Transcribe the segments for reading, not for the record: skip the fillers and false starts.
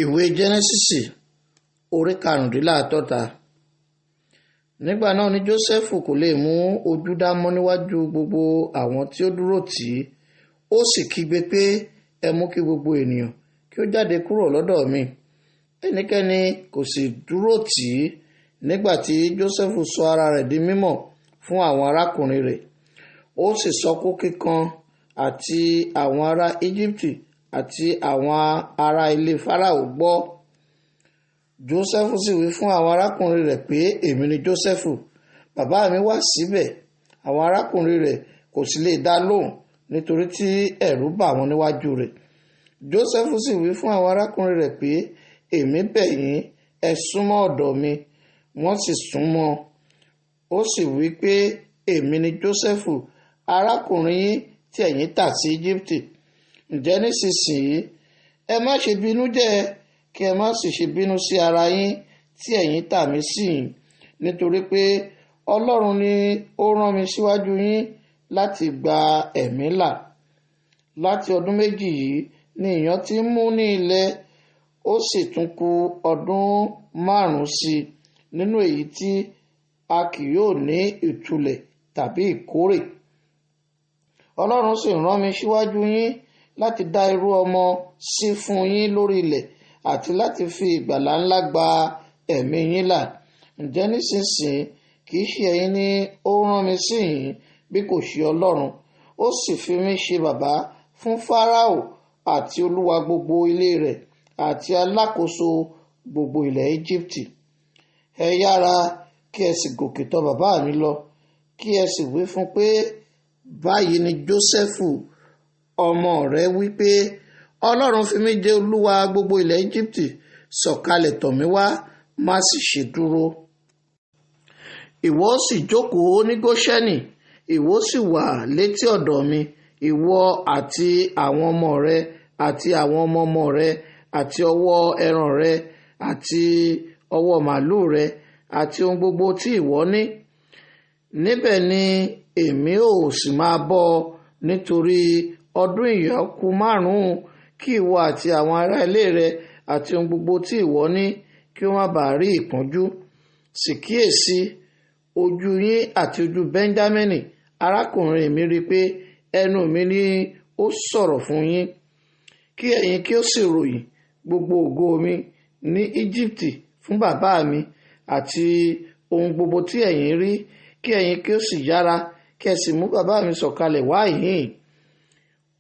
Ìwé Jẹ́nẹ́sísì orí karùndínláàádọ́ta. Nígbà náà ni Jósẹ́fù kò lè mú ojú dá mọ́ níwájú gbogbo àwọn tí ó dúró tì í. Ó sì kígbe pé, ẹ mú kí gbogbo ènìyàn kí ó jáde kúrò lọ́dọ̀ mi. Ẹnikẹ́ni kò sì dúró tì í. Nígbà tí Jósẹ́fù sọ ara rẹ̀ di mímọ̀ fún àwọn arákùnrin rẹ̀, ó sì sọkún kíkan àti àwọn ará Íjíbítì àti àwọn ará ilé Fáráò gbọ́. Jósẹ́fù sì wí fún àwọn arákùnrin rẹ̀ pé, èmi ni Jósẹ́fù, bàbá mi wà síbẹ̀. Àwọn arákùnrin rẹ̀ kò sì lè dá lóhùn nítorí tí ẹ̀rù bà wọ́n níwájú rẹ̀. Jósẹ́fù sì wí fún àwọn arákùnrin rẹ̀ pé, èmi bẹ̀ yín, ẹ súnmọ́ ọ̀dọ̀ mi. Wọ́n sì súnmọ́. Ó sì wí pé, èmi ni Jósẹ́fù, arákùnrin yín tí ẹ̀yin tà sí Íjíbítì. Ǹjẹ́ nísinsìnyí ẹ má ṣe bínú jẹ́, kí ẹ má sì ṣe bínú sí ara yín tí ẹ̀yin tà mí sí yín, nítorí pé Ọlọ́run ni ó rán mi síwájú yín láti gba ẹ̀mí là. Láti ọdún méjì yìí ni ìyàn ti ń mú ní ilẹ̀, ó sì tún kù ọdún 5 sí i nínú èyí tí a kì yóò ní ìtúlẹ̀ tàbí ìkórè. Ọlọ́run sì rán mi síwájú yín láti dá irú ọmọ sí fún yín lórí ilẹ̀ àti láti fi ìgbàlà ńlá gba ẹ̀mí yín là. Ǹjẹ́ nísinsìnyí kì í ṣe ẹ̀yin ni ó rán mi sí yín, bí kò ṣe Ọlọ́run. Ó sì fi mí ṣe bàbá fún Fáráò àti olúwa gbogbo ilé rẹ̀ àti alákòóso gbogbo ilẹ̀ Íjíbítì. Ẹ yára kí ẹ sì gòkè tọ̀ bàbá mi lọ, kí ẹ sì wí fún pé, báyìí ni Jósẹ́fù ọmọ rẹ wí pé, Ọlọ́run fi mí jẹ olúwa gbogbo ilẹ̀ Íjíbítì. Sọ̀kalẹ̀ tọ̀ mí wá, má sì ṣe dúró. Ìwọ sì jókòó ní Góṣẹ́nì, ìwọ sì wà létí ọ̀dọ̀ mi, ìwọ àti àwọn ọmọ rẹ àti àwọn ọmọ ọmọ rẹ àti ọwọ́ ẹran rẹ àti ọwọ́ màlúù rẹ àti ohun gbogbo tí ìwọ ní. Níbẹ̀ ni èmi ò sì máa bọ́ ọ, nítorí ọdún ìyàn kù 5 kí ìwọ àti àwọn ará ilé rẹ àti ohun gbogbo tí ìwọ ní kí ó má bàa rí ìpọ́njú. Sì kíyèsí, ojú yín àti ojú Bẹ́ńjámínì arákùnrin mi rí pé ẹnu mi ni ó sọ̀rọ̀ fún yín. Kí ẹ̀yin kí ó sì ròyìn gbogbo ògo mi ní Íjíbítì fún bàbá mi àti ohun gbogbo tí ẹ̀yin rí, kí ẹ̀yin kí ó sì yára kí ẹ sì mú bàbá mi sọ̀kalẹ̀ wá yìí.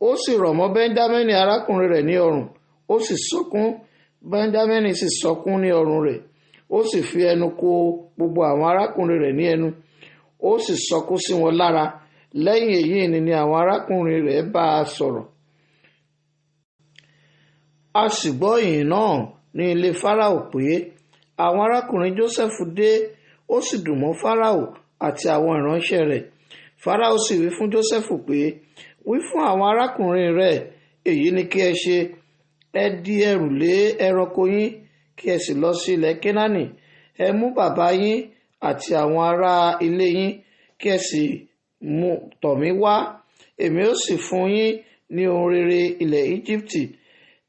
Ó sì rọ̀ mọ́ Bẹ́ńjámínì arákùnrin rẹ̀ ní ọrùn, ó sì sọkún. Bẹ́ńjámínì sì sọkún ní ọrùn rẹ̀, ó sì fi ẹnu kò gbogbo àwọn arákùnrin rẹ̀ ní ẹnu, ó sì sọkún sí wọn lára. Lẹ́yìn èyí ni àwọn arákùnrin rẹ̀ bá a sọ̀rọ̀. A sì gbọ́ ìyìn náà ní ilé Fáráò pé àwọn arákùnrin Jósẹ́fù dé, ó sì dùn mọ́ Fáráò àti àwọn ìránṣẹ́ rẹ̀. Fáráò sì wí fún Jósẹ́fù pé, wí fún àwọn arákùnrin rẹ̀, èyí ni kí ẹ ṣe: ẹ di ẹrù lé ẹranko yín, kí ẹ sì lọ sí ilẹ̀ Kénáánì. Ẹ mú bàbá yín àti àwọn ará ilé yín, kí ẹ sì tọ̀ mí wá. Èmi ó sì fún yín ní ohun rere ilẹ̀ Íjíbítì,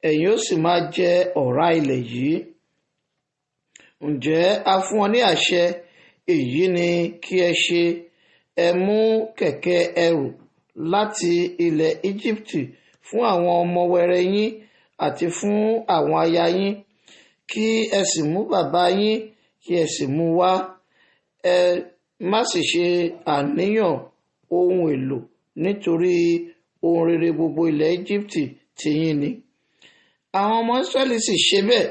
ẹ̀yin ó sì máa jẹ ọ̀rá ilẹ̀ yìí. Ǹjẹ́ a fún wọn ní àṣẹ, èyí ni kí ẹ ṣe: ẹ mú kẹ̀kẹ́ ẹrù láti ilẹ̀ Íjíbítì fún àwọn ọmọ wẹrẹ yín àti fún àwọn aya yín, kí ẹ sì mú bàbá yín, kí ẹ sì mú wá. Ẹ má sì ṣe àníyàn ohun èlò, nítorí ohun rere gbogbo ilẹ̀ Íjíbítì tiyín ni. Àwọn ọmọ Ísírẹ́lì sì ṣe bẹ́ẹ̀.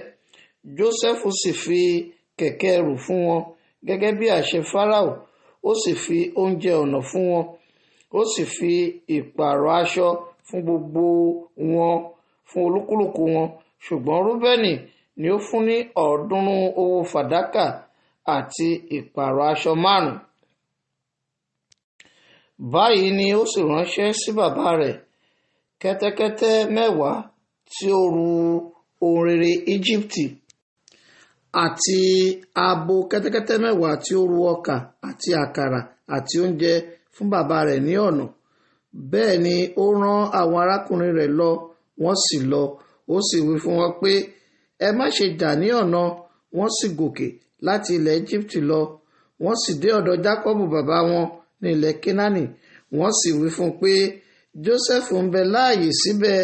Jósẹ́fù sì fi kẹ̀kẹ́ ẹrù fún wọn gẹ́gẹ́ bí àṣẹ Fáráò, ó sì fi oúnjẹ ọ̀nà fún wọn, ó sì fi ìpààrọ̀ aṣọ fún gbogbo wọn fún olúkúlùkù wọn. Ṣùgbọ́n Rúbẹ́nì ni ó fún ní 300 owó fàdákà àti ìpààrọ̀ aṣọ 5. Báyìí ni ó sì ránṣẹ́ sí bàbá rẹ̀ kẹ́tẹ́kẹ́tẹ́ 10 tí ó ru ohun rere Íjíbítì, àti abo kẹ́tẹ́kẹ́tẹ́ 10 tí ó ru ọkà àti àkàrà àti oúnjẹ fún bàbá rẹ̀ ní ọ̀nà. Bẹ́ẹ̀ ni ó rán àwọn arákùnrin rẹ̀ lọ, wọ́n sì lọ. Ó sì wí fún wọn pé, ẹ má ṣe jà ní ọ̀nà. Wọ́n sì gòkè láti ilẹ̀ Egypt lọ. Wọ́n sì dé ọ̀dọ̀ Jákọ́bù bàbá wọn ní ilẹ̀ Kénáánì. Wọ́n sì wí fún un pé Jósẹ́fù ń bẹ láàyè síbẹ̀,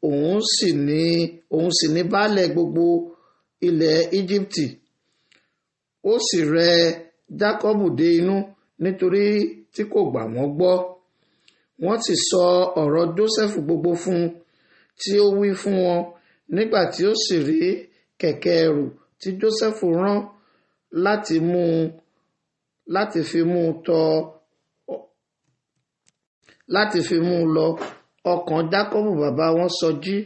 òun sì ní baálẹ̀ gbogbo ilẹ̀ Íjíbítì. Ó sì rẹ Jákọ́bù dé inú nítorí tí kò gbà wọ́n gbọ́. Wọ́n sì sọ ọ̀rọ̀ Jósẹ́fù gbogbo fún un tí ó wí fún wọn. Nígbà tí ó sì rí kẹ̀kẹ́ ẹrù tí Jósẹ́fù rán láti fi mú un lọ, ọkàn Jákọ́bù bàbá wọn sọjí.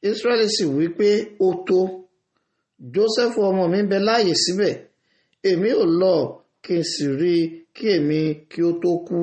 Ísírẹ́lì sì wí pé ó tó, Jósẹ́fù ọmọ mi ń bẹ láàyè síbẹ̀, èmi ò lọ kí n sì rí kí èmi kí ó tó kú.